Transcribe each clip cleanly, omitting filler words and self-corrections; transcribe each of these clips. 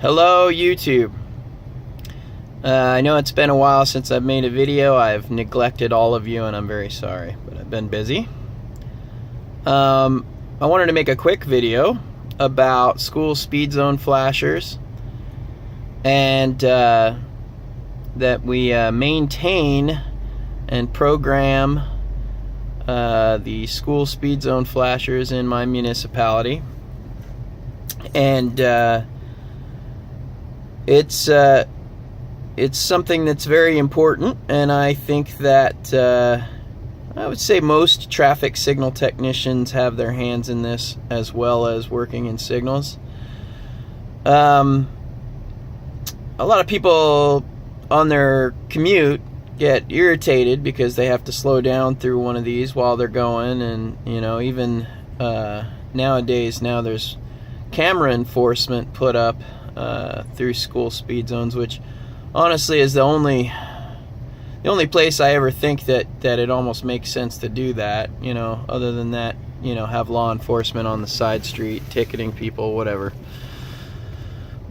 Hello YouTube. I know it's been a while since I've made a video. I've neglected all of you and I'm very sorry, but I've been busy. I wanted to make a quick video about school speed zone flashers and that we maintain and program the school speed zone flashers in my municipality. And it's something that's very important, and I think that I would say most traffic signal technicians have their hands in this as well as working in signals. A lot of people on their commute get irritated because they have to slow down through one of these while they're going, and you know, even nowadays now there's camera enforcement put up through school speed zones, which honestly is the only place I ever think that it almost makes sense to do that. You know, other than that, you know, have law enforcement on the side street ticketing people, whatever.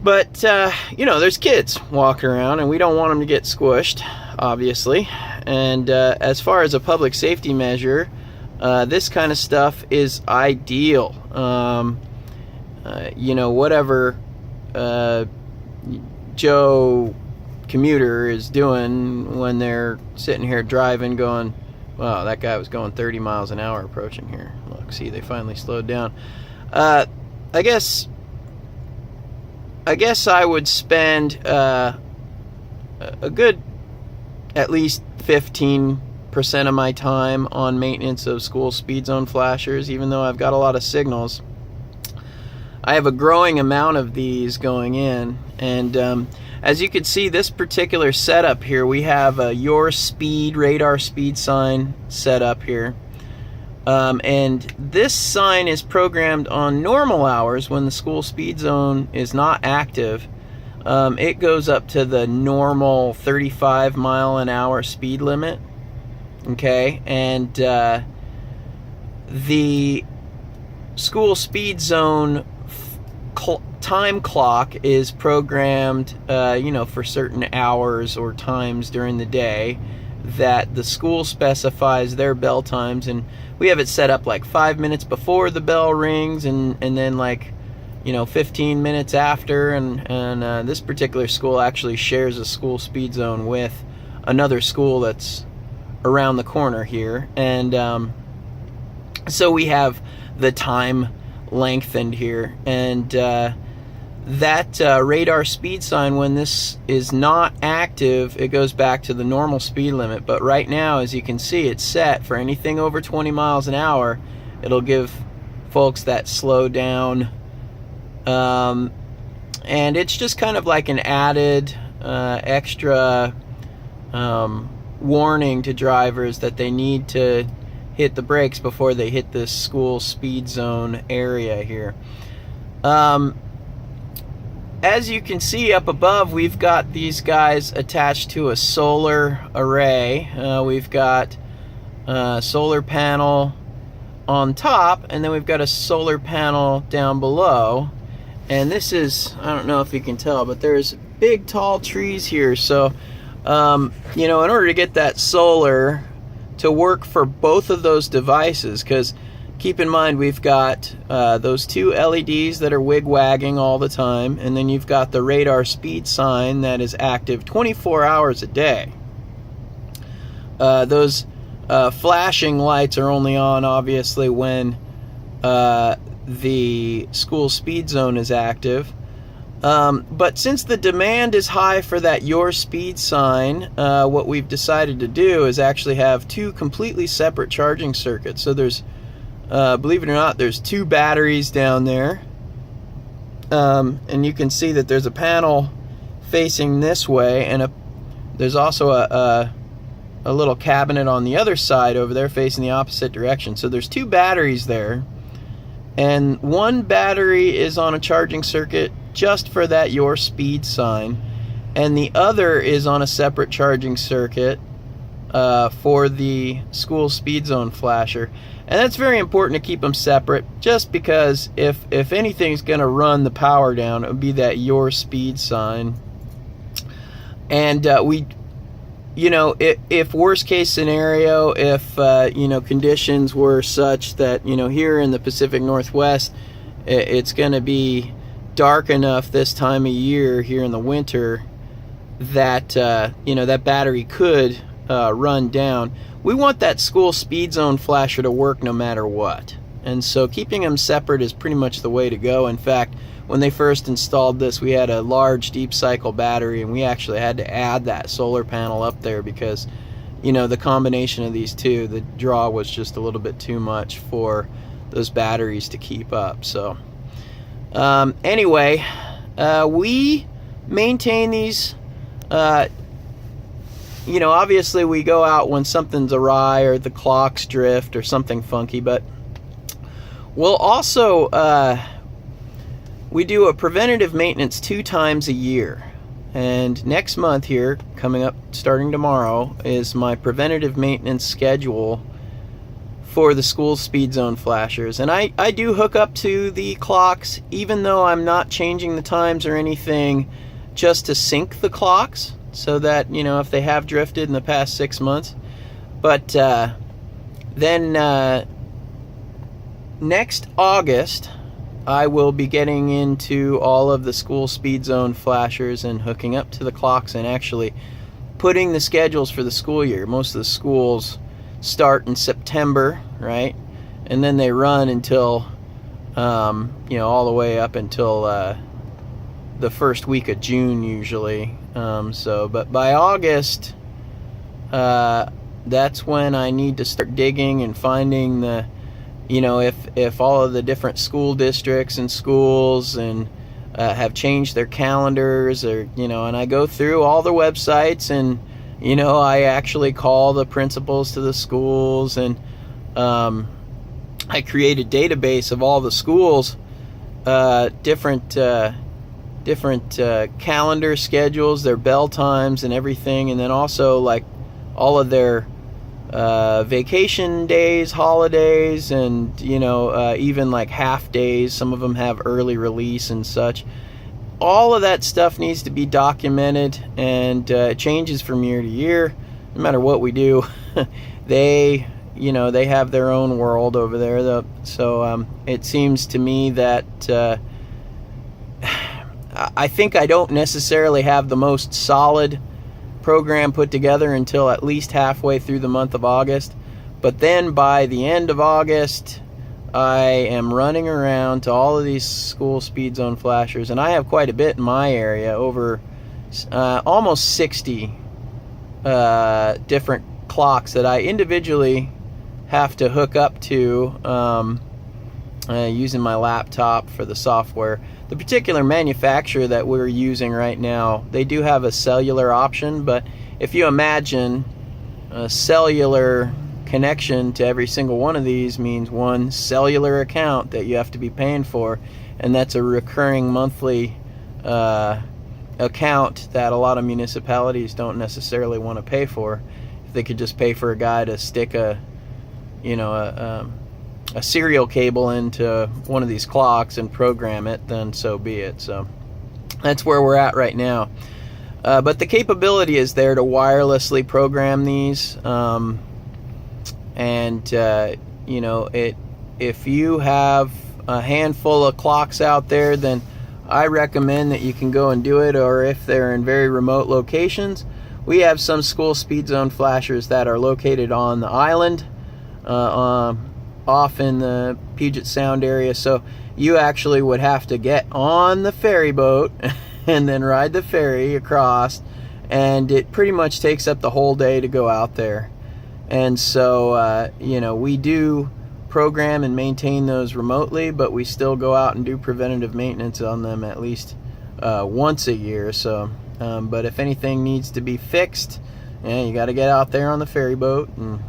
But you know, there's kids walking around and we don't want them to get squished, obviously. And as far as a public safety measure, this kind of stuff is ideal. You know, whatever Joe commuter is doing when they're sitting here driving going, wow, that guy was going 30 miles an hour approaching here. Look, see, they finally slowed down. I guess I would spend a good at least 15% of my time on maintenance of school speed zone flashers. Even though I've got a lot of signals, I have a growing amount of these going in. And as you can see, this particular setup here, we have a your speed radar speed sign set up here. And this sign is programmed on normal hours when the school speed zone is not active. It goes up to the normal 35 mile an hour speed limit. Okay, and the school speed zone time clock is programmed, you know, for certain hours or times during the day that the school specifies their bell times, and we have it set up like 5 minutes before the bell rings, and then like, you know, 15 minutes after. And this particular school actually shares a school speed zone with another school that's around the corner here, and so we have the time lengthened here. And that radar speed sign, when this is not active, it goes back to the normal speed limit. But right now, as you can see, it's set for anything over 20 miles an hour. It'll give folks that slow down, and it's just kind of like an added extra warning to drivers that they need to hit the brakes before they hit this school speed zone area here. As you can see up above, we've got these guys attached to a solar array. We've got a solar panel on top, and then we've got a solar panel down below. And this is, I don't know if you can tell, but there's big tall trees here. So you know, in order to get that solar to work for both of those devices, because keep in mind, we've got those two LEDs that are wig-wagging all the time, and then you've got the radar speed sign that is active 24 hours a day. Those flashing lights are only on, obviously, when the school speed zone is active. But since the demand is high for that your speed sign, what we've decided to do is actually have two completely separate charging circuits. So there's, believe it or not, there's two batteries down there. And you can see that there's a panel facing this way, and there's also a little cabinet on the other side over there facing the opposite direction. So there's two batteries there, and one battery is on a charging circuit just for that your speed sign, and the other is on a separate charging circuit for the school speed zone flasher. And that's very important to keep them separate, just because if anything's going to run the power down, it would be that your speed sign. And if worst case scenario, if conditions were such that here in the Pacific Northwest, it's going to be dark enough this time of year here in the winter that that battery could run down. We want that school speed zone flasher to work no matter what, and so keeping them separate is pretty much the way to go. In fact, when they first installed this, we had a large deep cycle battery, and we actually had to add that solar panel up there because the combination of these two, the draw was just a little bit too much for those batteries to keep up. So anyway, we maintain these. Obviously we go out when something's awry or the clocks drift or something funky, but we'll also we do a preventative maintenance 2 times a year. And next month here, coming up starting tomorrow, is my preventative maintenance schedule for the school speed zone flashers. And I do hook up to the clocks, even though I'm not changing the times or anything, just to sync the clocks, so that if they have drifted in the past 6 months. But then next August I will be getting into all of the school speed zone flashers and hooking up to the clocks and actually putting the schedules for the school year. Most of the schools start in September, right? And then they run until all the way up until the first week of June usually. But by August, that's when I need to start digging and finding the, if all of the different school districts and schools and have changed their calendars, or and I go through all the websites, and I actually call the principals to the schools, and I create a database of all the schools, different calendar schedules, their bell times and everything, and then also like all of their vacation days, holidays, and even like half days. Some of them have early release and such. All of that stuff needs to be documented, and it changes from year to year. No matter what we do, they have their own world over there though. So it seems to me that I think I don't necessarily have the most solid program put together until at least halfway through the month of August. But then by the end of August, I am running around to all of these school speed zone flashers, and I have quite a bit in my area, over almost 60 different clocks that I individually have to hook up to using my laptop for the software. The particular manufacturer that we're using right now, they do have a cellular option, but if you imagine a cellular connection to every single one of these means one cellular account that you have to be paying for, and that's a recurring monthly account that a lot of municipalities don't necessarily want to pay for. If they could just pay for a guy to stick a serial cable into one of these clocks and program it, then so be it. So that's where we're at right now. But the capability is there to wirelessly program these, if you have a handful of clocks out there, then I recommend that you can go and do it. Or if they're in very remote locations, we have some school speed zone flashers that are located on the island, off in the Puget Sound area. So you actually would have to get on the ferry boat and then ride the ferry across, and it pretty much takes up the whole day to go out there. And so we do program and maintain those remotely, but we still go out and do preventative maintenance on them at least once a year. So but if anything needs to be fixed, you got to get out there on the ferry boat and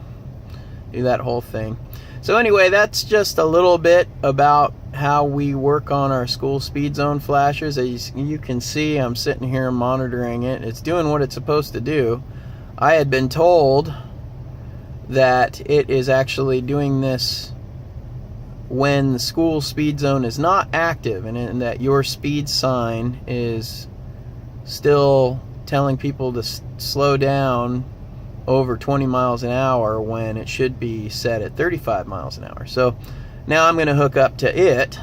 do that whole thing. So anyway, that's just a little bit about how we work on our school speed zone flashers. As you can see, I'm sitting here monitoring it. It's doing what it's supposed to do. I had been told that it is actually doing this when the school speed zone is not active, and that your speed sign is still telling people to slow down over 20 miles an hour when it should be set at 35 miles an hour. So now I'm going to hook up to it,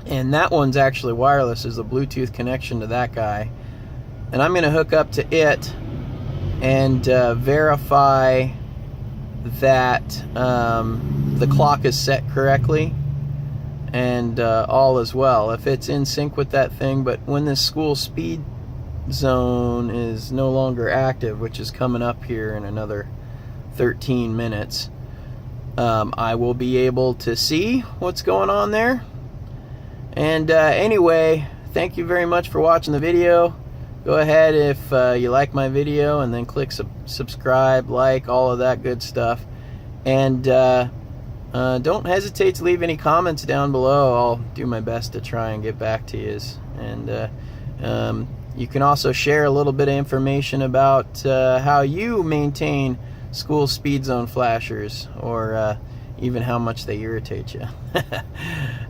and that one's actually wireless. Is a Bluetooth connection to that guy, and I'm going to hook up to it and verify that the clock is set correctly and all is well, if it's in sync with that thing. But when this school speed zone is no longer active, which is coming up here in another 13 minutes, I will be able to see what's going on there. And anyway, thank you very much for watching the video. Go ahead if you like my video, and then click subscribe, like, all of that good stuff. And don't hesitate to leave any comments down below. I'll do my best to try and get back to you. And you can also share a little bit of information about how you maintain school speed zone flashers, or even how much they irritate you.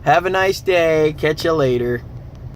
Have a nice day. Catch you later.